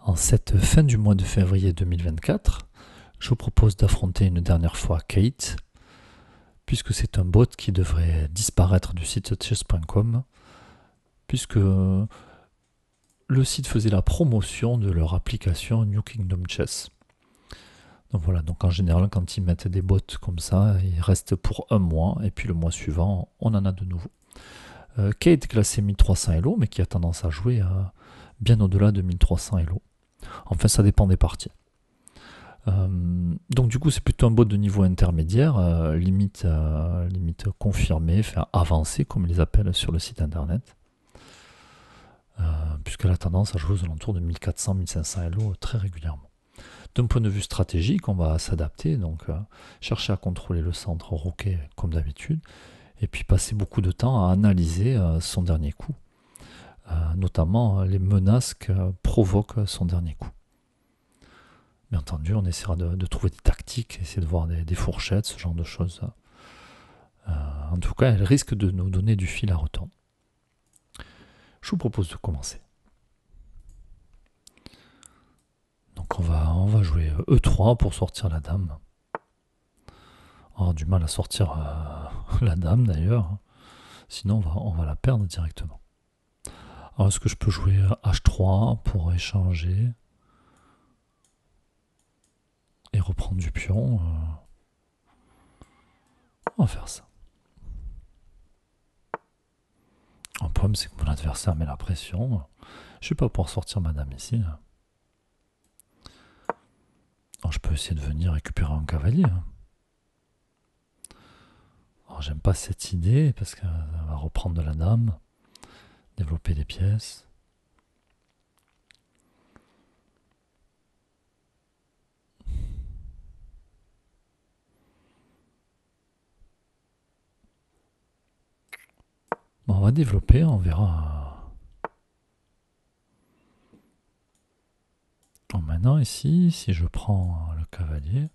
En cette fin du mois de février 2024, je vous propose d'affronter une dernière fois Kate, puisque c'est un bot qui devrait disparaître du site chess.com, puisque le site faisait la promotion de leur application New Kingdom Chess. Donc voilà, donc en général, quand ils mettent des bots comme ça, ils restent pour un mois, et puis le mois suivant, on en a de nouveau. Kate classé 1300 Elo, mais qui a tendance à jouer bien au-delà de 1300 Elo. Enfin, ça dépend des parties. Donc du coup c'est plutôt un bot de niveau intermédiaire, limite confirmé, enfin avancé comme ils les appellent sur le site internet, puisqu'elle a tendance à jouer aux alentours de 1400-1500 Elo très régulièrement. D'un point de vue stratégique, on va s'adapter, donc chercher à contrôler le centre roquet comme d'habitude, et puis passer beaucoup de temps à analyser son dernier coup, notamment les menaces que provoque son dernier coup. Bien entendu, on essaiera de trouver des tactiques, essayer de voir des fourchettes, ce genre de choses. En tout cas, elle risque de nous donner du fil à retordre. Je vous propose de commencer. Donc on va jouer E3 pour sortir la dame. On aura du mal à sortir la dame d'ailleurs. Sinon on va la perdre directement. Alors est-ce que je peux jouer H3 pour échanger et reprendre du pion? On va faire ça. Le problème c'est que mon adversaire met la pression. Je ne vais pas pouvoir sortir ma dame ici. Alors, je peux essayer de venir récupérer un cavalier. Alors j'aime pas cette idée parce qu'elle va reprendre de la dame, développer des pièces. Bon, on va développer, on verra. Bon, maintenant ici, si je prends le cavalier,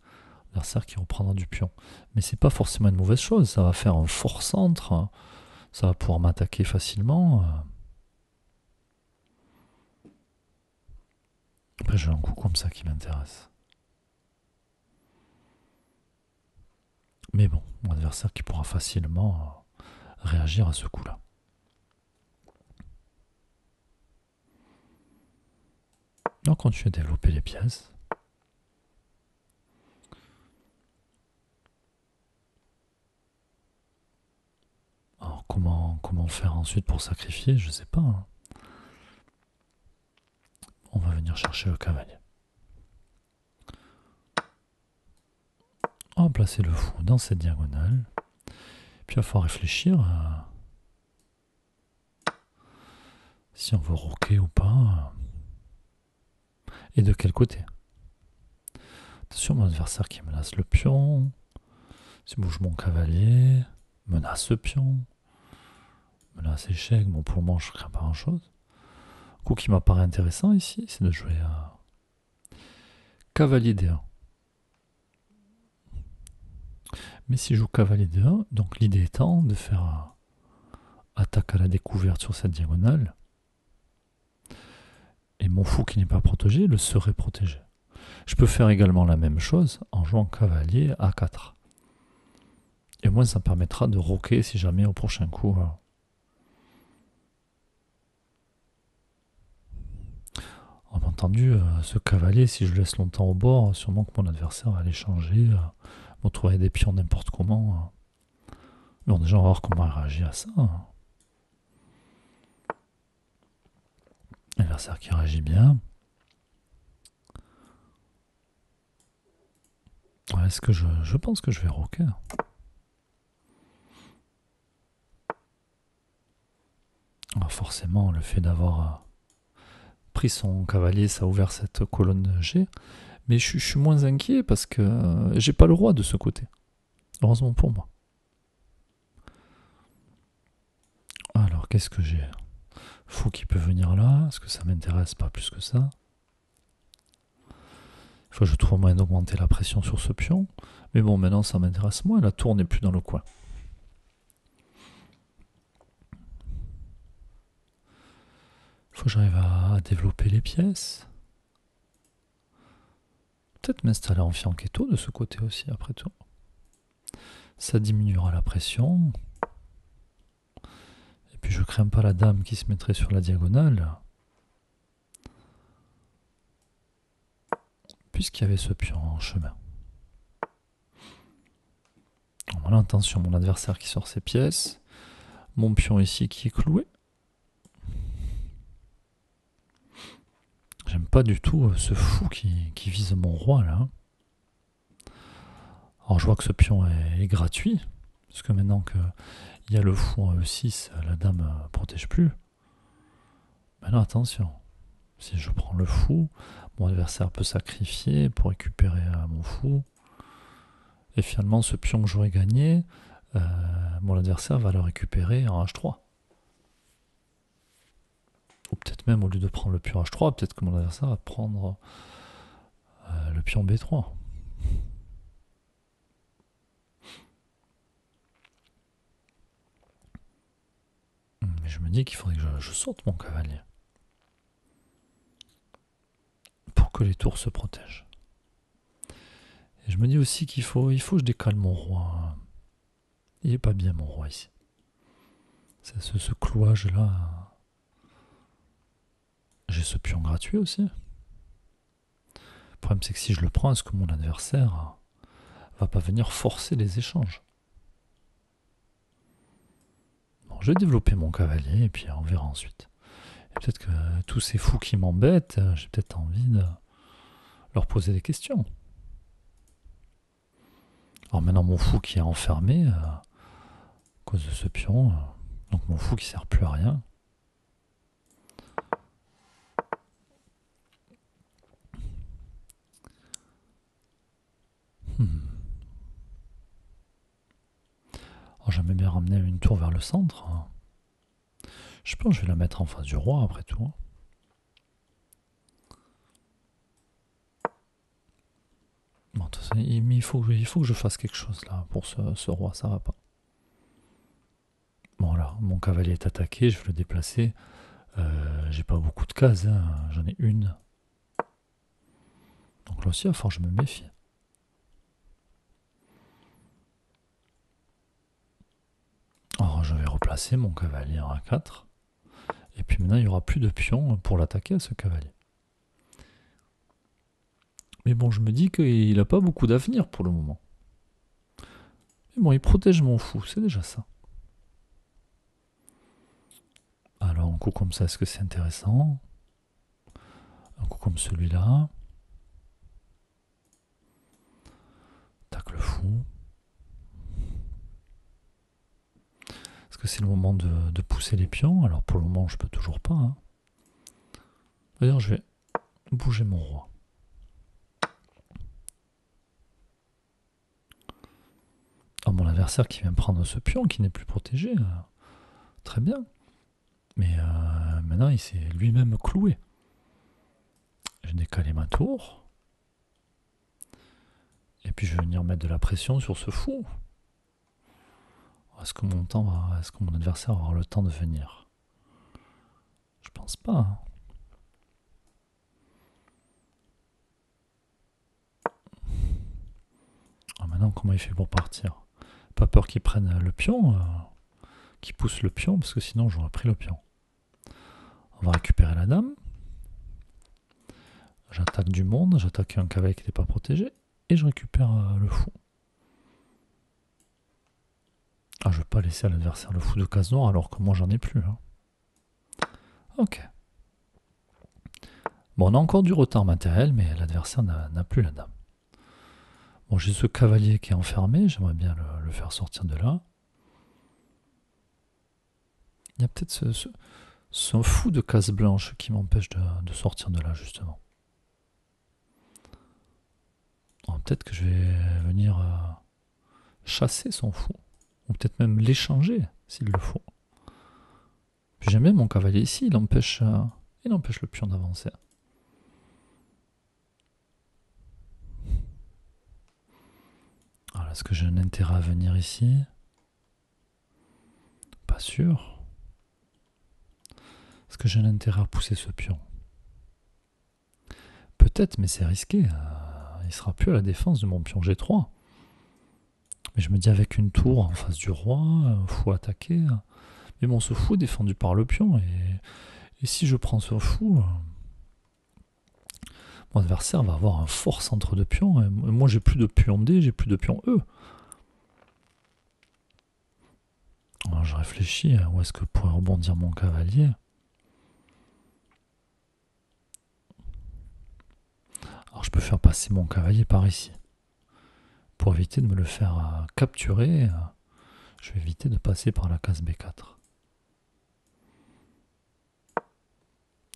l'adversaire qui reprendra du pion. Mais c'est pas forcément une mauvaise chose, ça va faire un fort centre, ça va pouvoir m'attaquer facilement. Après j'ai un coup comme ça qui m'intéresse. Mais bon, mon adversaire qui pourra facilement réagir à ce coup-là. On continue à développer les pièces. Alors comment faire ensuite pour sacrifier, je sais pas. Hein. On va venir chercher le cavalier. On va placer le fou dans cette diagonale. Puis il va falloir réfléchir à si on veut roquer ou pas. Et de quel côté. Attention, mon adversaire qui menace le pion. Si je bouge mon cavalier, menace le pion. Menace échec. Bon, pour le moment, je ne crains pas grand chose. Le coup qui m'apparaît intéressant ici, c'est de jouer à cavalier D1. Mais si je joue cavalier D1, donc l'idée étant de faire attaque à la découverte sur cette diagonale. Et mon fou qui n'est pas protégé le serait protégé. Je peux faire également la même chose en jouant cavalier A4. Et au moins ça me permettra de roquer si jamais au prochain coup. En entendu, ce cavalier, si je le laisse longtemps au bord, sûrement que mon adversaire va aller changer, va trouver des pions n'importe comment. Bon, déjà on va voir comment il réagit à ça. L'adversaire qui réagit bien. Est-ce que je pense que je vais roquer. Alors forcément, le fait d'avoir pris son cavalier, ça a ouvert cette colonne G. Mais je suis moins inquiet parce que j'ai pas le roi de ce côté. Heureusement pour moi. Alors, qu'est-ce que j'ai? Fou qui peut venir là. Est-ce que ça m'intéresse pas plus que ça? Il faut que je trouve moyen d'augmenter la pression sur ce pion. Mais bon, maintenant ça m'intéresse moins. La tour n'est plus dans le coin. Il faut que j'arrive à développer les pièces. Peut-être m'installer en fianchetto de ce côté aussi, après tout. Ça diminuera la pression. Et puis je crains pas la dame qui se mettrait sur la diagonale. Puisqu'il y avait ce pion en chemin. Voilà, attention, mon adversaire qui sort ses pièces. Mon pion ici qui est cloué. J'aime pas du tout ce fou qui vise mon roi là. Alors je vois que ce pion est gratuit. Parce que maintenant qu'il y a le fou en E6, la dame ne protège plus. Maintenant attention. Si je prends le fou, mon adversaire peut sacrifier pour récupérer mon fou. Et finalement ce pion que j'aurais gagné, mon adversaire va le récupérer en H3. Ou peut-être même au lieu de prendre le pion H3, peut-être que mon adversaire va prendre le pion B3. Mais je me dis qu'il faudrait que je saute mon cavalier. Pour que les tours se protègent. Et je me dis aussi qu'il faut que je décale mon roi. Il est pas bien mon roi ici. C'est ce clouage là. J'ai ce pion gratuit aussi. Le problème c'est que si je le prends, est-ce que mon adversaire va pas venir forcer les échanges? Bon, je vais développer mon cavalier et puis on verra ensuite. Et peut-être que tous ces fous qui m'embêtent, j'ai peut-être envie de leur poser des questions. Alors maintenant mon fou qui est enfermé à cause de ce pion, donc mon fou qui sert plus à rien. Alors j'aimerais bien ramener une tour vers le centre. Je pense que je vais la mettre en face du roi après tout. Bon, de toute façon, il faut que je fasse quelque chose là pour ce roi, ça va pas. Bon là, mon cavalier est attaqué, je vais le déplacer. J'ai pas beaucoup de cases, hein, j'en ai une. Donc là aussi, il va falloir que je me méfie. Alors je vais replacer mon cavalier en A4. Et puis maintenant, il n'y aura plus de pions pour l'attaquer à ce cavalier. Mais bon, je me dis qu'il n'a pas beaucoup d'avenir pour le moment. Mais bon, il protège mon fou, c'est déjà ça. Alors, un coup comme ça, est-ce que c'est intéressant? Un coup comme celui-là. Tac le fou. Est-ce que c'est le moment de pousser les pions? Alors pour le moment, je peux toujours pas. Hein. D'ailleurs, je vais bouger mon roi. Ah, mon adversaire qui vient prendre ce pion, qui n'est plus protégé. Très bien. Mais maintenant, il s'est lui-même cloué. Je vais décaler ma tour. Et puis je vais venir mettre de la pression sur ce fou. Est-ce que mon adversaire va avoir le temps de venir? Je pense pas. Hein. Ah, maintenant, comment il fait pour partir? Pas peur qu'il prenne le pion, qu'il pousse le pion, parce que sinon j'aurais pris le pion. On va récupérer la dame. J'attaque du monde, j'attaque un cavalier qui n'était pas protégé, et je récupère le fou. Ah, je vais pas laisser à l'adversaire le fou de case noire alors que moi j'en ai plus. Hein. Ok. Bon, on a encore du retard matériel, mais l'adversaire n'a plus la dame. Bon, j'ai ce cavalier qui est enfermé, j'aimerais bien le faire sortir de là. Il y a peut-être ce fou de case blanche qui m'empêche de sortir de là, justement. Peut-être que je vais venir chasser son fou. Ou peut-être même l'échanger, s'il le faut. Puis j'aime bien mon cavalier ici, il empêche le pion d'avancer. Alors, est-ce que j'ai un intérêt à venir ici? Pas sûr. Est-ce que j'ai un intérêt à pousser ce pion? Peut-être, mais c'est risqué. Il il sera plus à la défense de mon pion G3. Mais je me dis avec une tour en face du roi, fou attaquer. Mais bon, ce fou est défendu par le pion. Et si je prends ce fou, mon adversaire va avoir un fort centre de pion. Et moi, j'ai plus de pion D, j'ai plus de pion E. Alors, je réfléchis à où est-ce que pourrait rebondir mon cavalier. Alors, je peux faire passer mon cavalier par ici. Pour éviter de me le faire capturer, je vais éviter de passer par la case B4.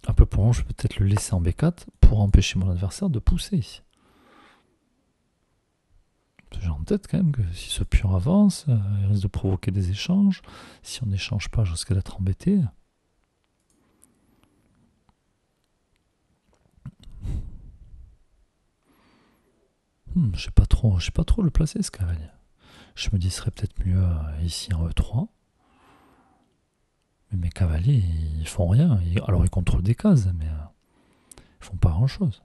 Un peu pour long, je vais peut-être le laisser en B4 pour empêcher mon adversaire de pousser ici. J'ai en tête quand même que si ce pion avance, il risque de provoquer des échanges. Si on n'échange pas, je risque d'être embêté. Je sais pas trop le placer ce cavalier. Je me dis ce serait peut-être mieux ici en E3. Mais mes cavaliers, ils font rien. Alors ils contrôlent des cases, mais ils font pas grand-chose.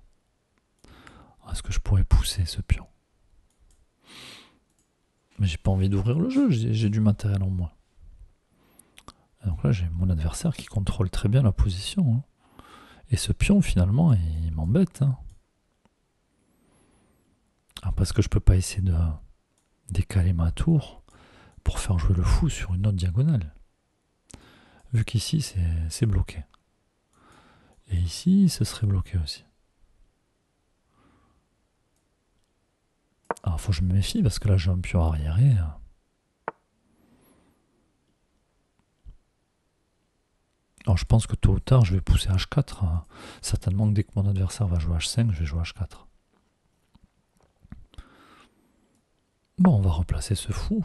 Est-ce que je pourrais pousser ce pion? Mais j'ai pas envie d'ouvrir le jeu, j'ai du matériel en moins. Et donc là, j'ai mon adversaire qui contrôle très bien la position. Hein. Et ce pion, finalement, il m'embête. Hein. Alors parce que je peux pas essayer de décaler ma tour pour faire jouer le fou sur une autre diagonale. Vu qu'ici, c'est bloqué. Et ici, ce serait bloqué aussi. Alors, faut que je me méfie parce que là, j'ai un pion arriéré. Alors, je pense que tôt ou tard, je vais pousser H4. Hein. Certainement que dès que mon adversaire va jouer H5, je vais jouer H4. Bon, on va replacer ce fou.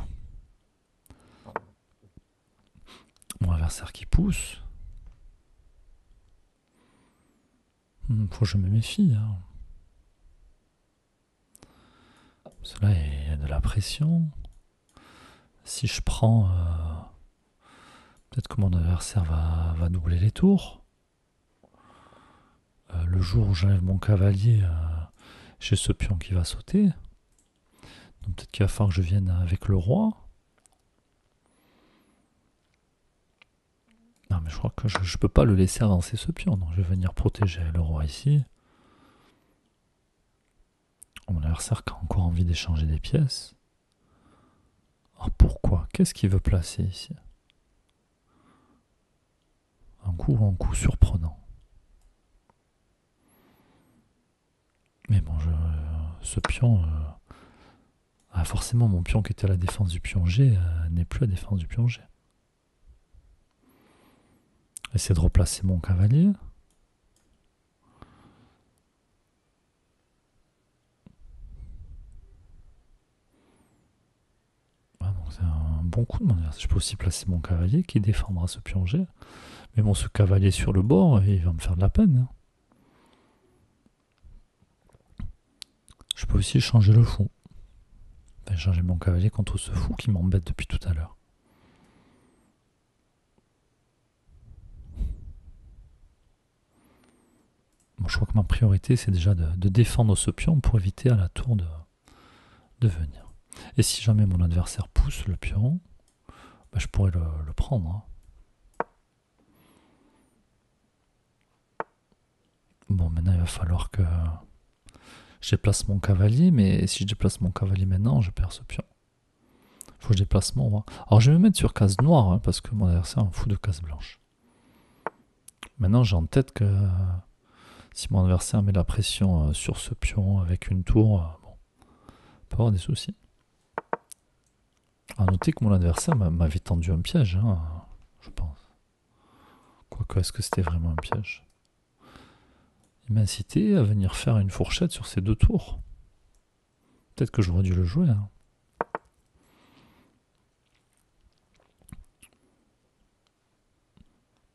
Mon adversaire qui pousse. Faut que je me méfie. Hein. Parce que là, il y a de la pression. Si je prends... peut-être que mon adversaire va doubler les tours. Le jour où j'enlève mon cavalier, j'ai ce pion qui va sauter. Donc peut-être qu'il va falloir que je vienne avec le roi. Non mais je crois que je ne peux pas le laisser avancer ce pion. Donc je vais venir protéger le roi ici. Mon adversaire qui a encore envie d'échanger des pièces. Alors pourquoi? Qu'est-ce qu'il veut placer ici? Un coup surprenant. Mais bon, ce pion... forcément, mon pion qui était à la défense du pion G n'est plus à la défense du pion G. Essayer de replacer mon cavalier. C'est un bon coup de mon adversaire. Je peux aussi placer mon cavalier qui défendra ce pion G. Mais bon, ce cavalier sur le bord, il va me faire de la peine. Je peux aussi changer le fou. Enfin, changer mon cavalier contre ce fou qui m'embête depuis tout à l'heure. Bon, je crois que ma priorité, c'est déjà de défendre ce pion pour éviter à la tour de venir. Et si jamais mon adversaire pousse le pion, bah, je pourrais le prendre. Hein. Bon, maintenant, il va falloir que je déplace mon cavalier, mais si je déplace mon cavalier maintenant, je perds ce pion. Il faut que je déplace mon roi. Alors, je vais me mettre sur case noire, hein, parce que mon adversaire est un fou de case blanche. Maintenant, j'ai en tête que si mon adversaire met la pression sur ce pion avec une tour, bon, il peut avoir des soucis. A noter que mon adversaire m'avait tendu un piège, hein, je pense. Quoique, est-ce que c'était vraiment un piège? Il m'a incité à venir faire une fourchette sur ces deux tours. Peut-être que j'aurais dû le jouer. Hein.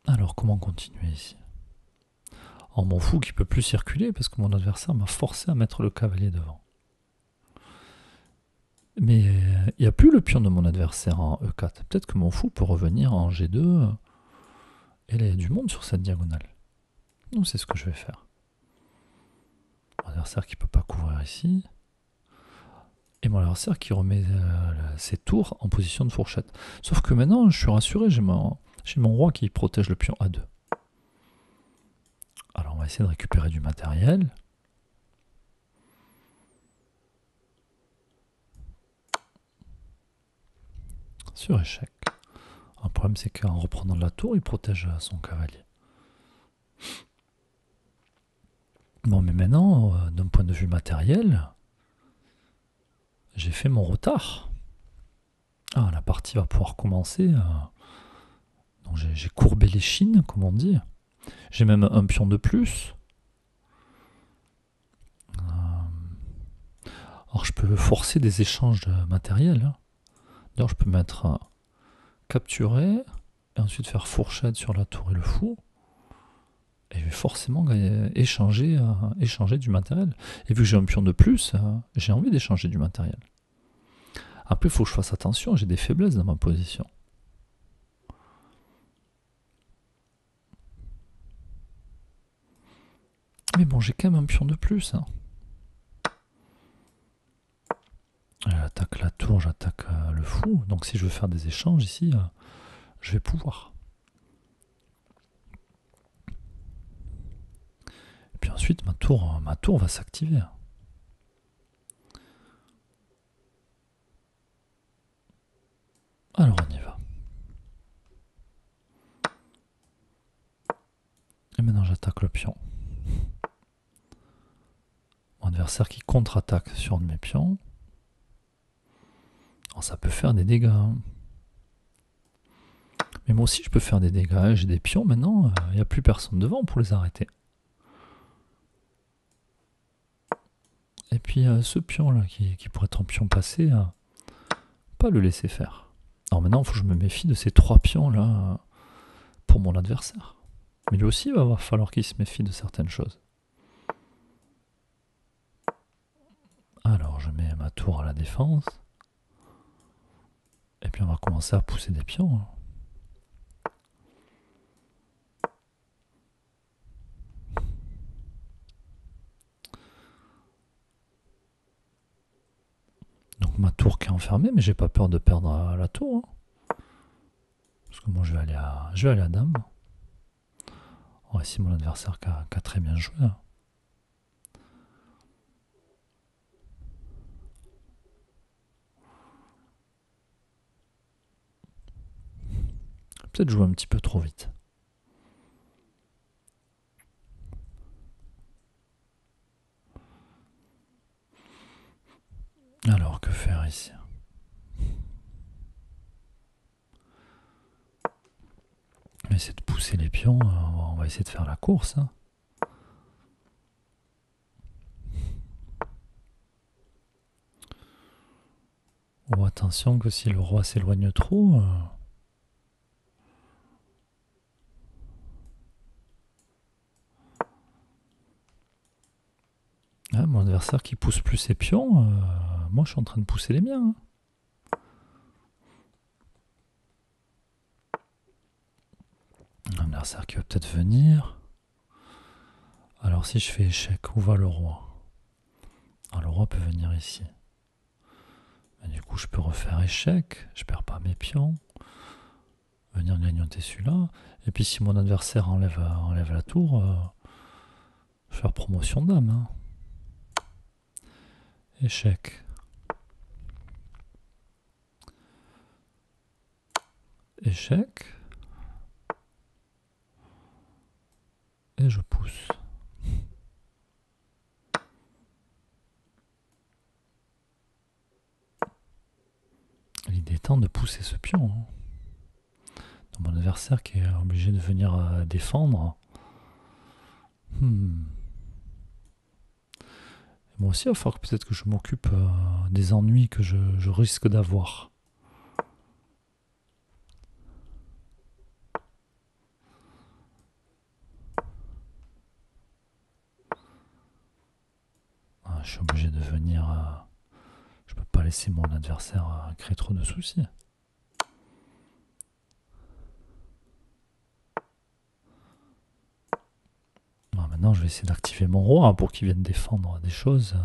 Alors, comment continuer ici? En mon fou qui peut plus circuler parce que mon adversaire m'a forcé à mettre le cavalier devant. Mais il n'y a plus le pion de mon adversaire en E4. Peut-être que mon fou peut revenir en G2. Et là, il y a du monde sur cette diagonale. Donc c'est ce que je vais faire. Mon adversaire qui ne peut pas couvrir ici. Et mon adversaire qui remet ses tours en position de fourchette. Sauf que maintenant, je suis rassuré, j'ai mon roi qui protège le pion A2. Alors on va essayer de récupérer du matériel. Sur échec. Un problème, c'est qu'en reprenant de la tour, il protège son cavalier. Bon, mais maintenant, d'un point de vue matériel, j'ai fait mon retard. Ah, la partie va pouvoir commencer. Donc j'ai courbé les chines, comme on dit. J'ai même un pion de plus. Alors je peux forcer des échanges de matériel. Hein. D'ailleurs, je peux mettre capturer et ensuite faire fourchette sur la tour et le fou. Et je vais forcément échanger du matériel. Et vu que j'ai un pion de plus, j'ai envie d'échanger du matériel. Après, il faut que je fasse attention, j'ai des faiblesses dans ma position. Mais bon, j'ai quand même un pion de plus. Hein. J'attaque la tour, j'attaque le fou. Donc si je veux faire des échanges ici, je vais pouvoir. Et puis ensuite, ma tour va s'activer. Alors on y va. Et maintenant j'attaque le pion. Mon adversaire qui contre-attaque sur un de mes pions. Alors, ça peut faire des dégâts. Hein. Mais moi aussi je peux faire des dégâts. J'ai des pions maintenant, il n'y a plus personne devant pour les arrêter. Et puis ce pion là qui pourrait être un pion passé, pas le laisser faire. Alors maintenant il faut que je me méfie de ces 3 pions là pour mon adversaire. Mais lui aussi il va falloir qu'il se méfie de certaines choses. Alors je mets ma tour à la défense. Et puis on va commencer à pousser des pions. Donc ma tour qui est enfermée, mais j'ai pas peur de perdre la tour. Hein. Parce que moi je vais aller à dame. Oh, ici mon adversaire qui a très bien joué. Hein. Peut-être jouer un petit peu trop vite. Alors que faire ici? On va essayer de pousser les pions, on va essayer de faire la course. Hein. Oh, attention que si le roi s'éloigne trop... Ah, mon adversaire qui pousse plus ses pions, moi je suis en train de pousser les miens. Hein. Un adversaire qui va peut-être venir. Alors si je fais échec, où va le roi? Alors le roi peut venir ici. Mais du coup je peux refaire échec, je perds pas mes pions. Venir grignoter celui-là. Et puis si mon adversaire enlève la tour, je vais faire promotion dame. Hein. Échec. Échec. Et je pousse. L'idée étant de pousser ce pion. Hein. Donc mon adversaire qui est obligé de venir défendre. Moi aussi, il va falloir peut-être que je m'occupe des ennuis que je risque d'avoir. Je suis obligé de venir... je peux pas laisser mon adversaire créer trop de soucis. Maintenant, maintenant, je vais essayer d'activer mon roi pour qu'il vienne défendre des choses.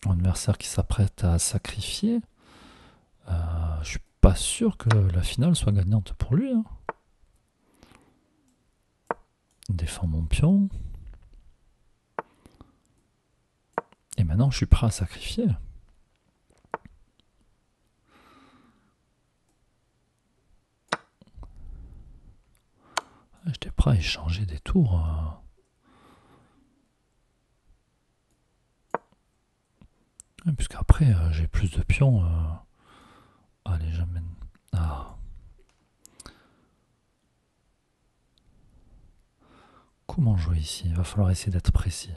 Mon adversaire qui s'apprête à sacrifier. Je suis pas sûr que la finale soit gagnante pour lui. Hein. Il défend mon pion. Et maintenant, je suis prêt à sacrifier. J'étais prêt à échanger des tours. Puisqu'après, j'ai plus de pions. Allez, j'amène. Ah. Comment jouer ici? Il va falloir essayer d'être précis.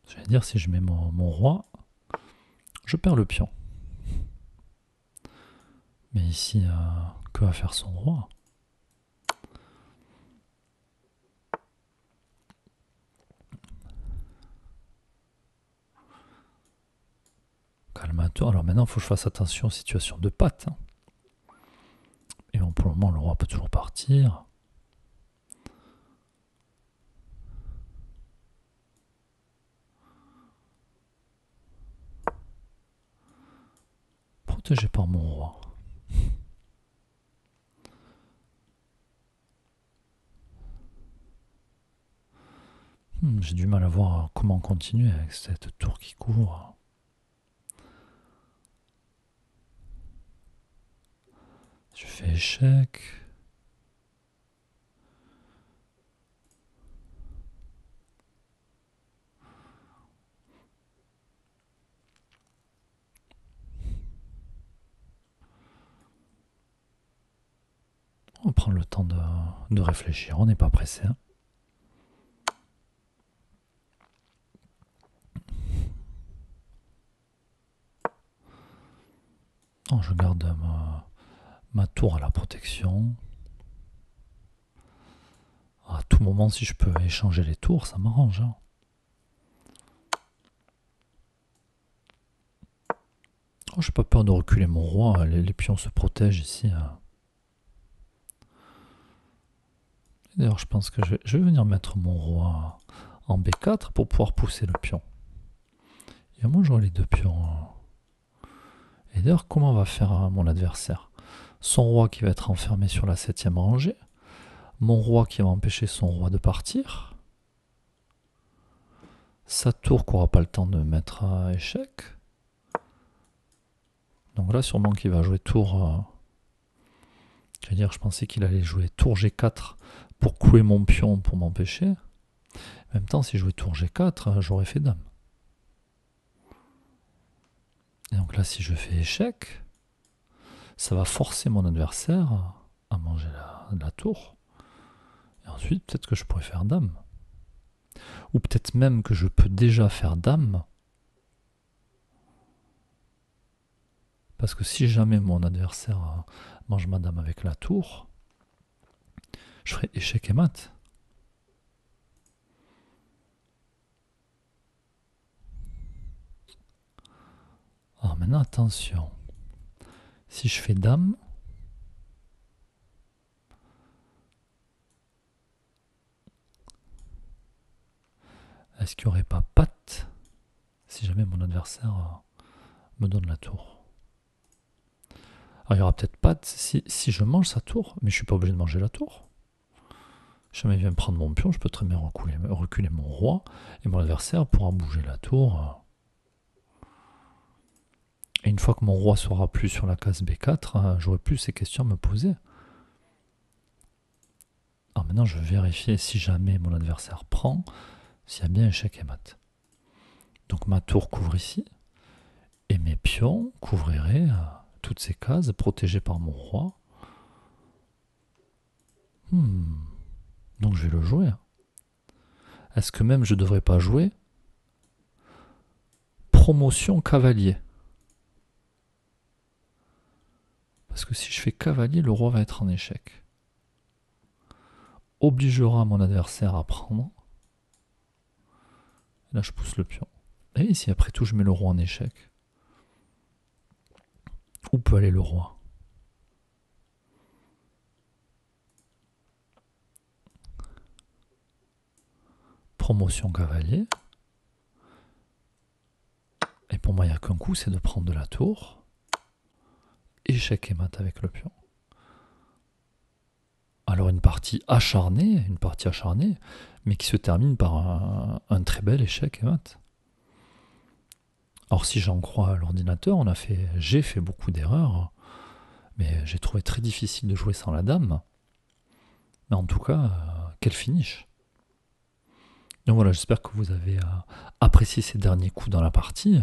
Je vais dire, si je mets mon roi, je perds le pion. Mais ici, que va faire son roi? Calme-toi. Alors maintenant, il faut que je fasse attention aux situations de patte. Hein. Et bon, pour le moment, le roi peut toujours partir. Protégé par mon roi. J'ai du mal à voir comment continuer avec cette tour qui court. Je fais échec. On prend le temps de réfléchir, on n'est pas pressé. Hein. Oh, je garde ma tour à la protection. À tout moment, si je peux échanger les tours, ça m'arrange. Hein. Oh, j'ai pas peur de reculer mon roi, les pions se protègent ici. D'ailleurs, je pense que je vais venir mettre mon roi en B4 pour pouvoir pousser le pion. Et moi, j'aurai les deux pions. Et d'ailleurs, comment va faire mon adversaire? Son roi qui va être enfermé sur la 7e rangée. Mon roi qui va empêcher son roi de partir. Sa tour qui n'aura pas le temps de mettre à échec. Donc là, sûrement qu'il va jouer tour... je pensais qu'il allait jouer tour G4 pour clouer mon pion pour m'empêcher. En même temps, si je jouais tour G4, j'aurais fait dame. Et donc là, si je fais échec, ça va forcer mon adversaire à manger la tour. Et ensuite, peut-être que je pourrais faire dame. Ou peut-être même que je peux déjà faire dame. Parce que si jamais mon adversaire mange ma dame avec la tour, je ferai échec et mat. Alors maintenant, attention. Si je fais dame, est-ce qu'il n'y aurait pas patte si jamais mon adversaire me donne la tour? Alors il n'y aura peut-être patte si je mange sa tour, mais je ne suis pas obligé de manger la tour. Si jamais il vient me prendre mon pion, je peux très bien reculer mon roi, et mon adversaire pourra bouger la tour. Et une fois que mon roi sera plus sur la case B4, j'aurai plus ces questions à me poser. Alors maintenant, je vais vérifier si jamais mon adversaire prend, s'il y a bien échec et mat. Donc ma tour couvre ici, et mes pions couvriraient toutes ces cases protégées par mon roi. Donc je vais le jouer. Est-ce que même je ne devrais pas jouer promotion cavalier? Parce que si je fais cavalier, le roi va être en échec. Obligera mon adversaire à prendre. Et là, je pousse le pion. Et si après tout, je mets le roi en échec? Où peut aller le roi? Promotion cavalier. Et pour moi, il n'y a qu'un coup, c'est de prendre de la tour. Échec et mat avec le pion. Alors une partie acharnée, mais qui se termine par un très bel échec et mat. Alors si j'en crois à l'ordinateur, j'ai fait beaucoup d'erreurs, mais j'ai trouvé très difficile de jouer sans la dame. Mais en tout cas, quel finish. Donc voilà, j'espère que vous avez apprécié ces derniers coups dans la partie,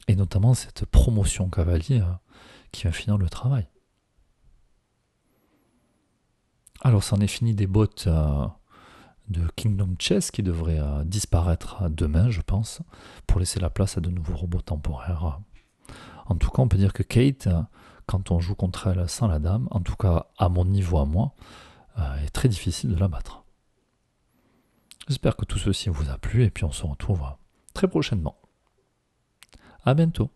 et notamment cette promotion cavalier qui va finir le travail. Alors c'en est fini des bots de Kingdom Chess qui devraient disparaître demain, je pense, pour laisser la place à de nouveaux robots temporaires. En tout cas, on peut dire que Kate, quand on joue contre elle sans la dame, en tout cas à mon niveau à moi, est très difficile de la battre. J'espère que tout ceci vous a plu et puis on se retrouve très prochainement. À bientôt.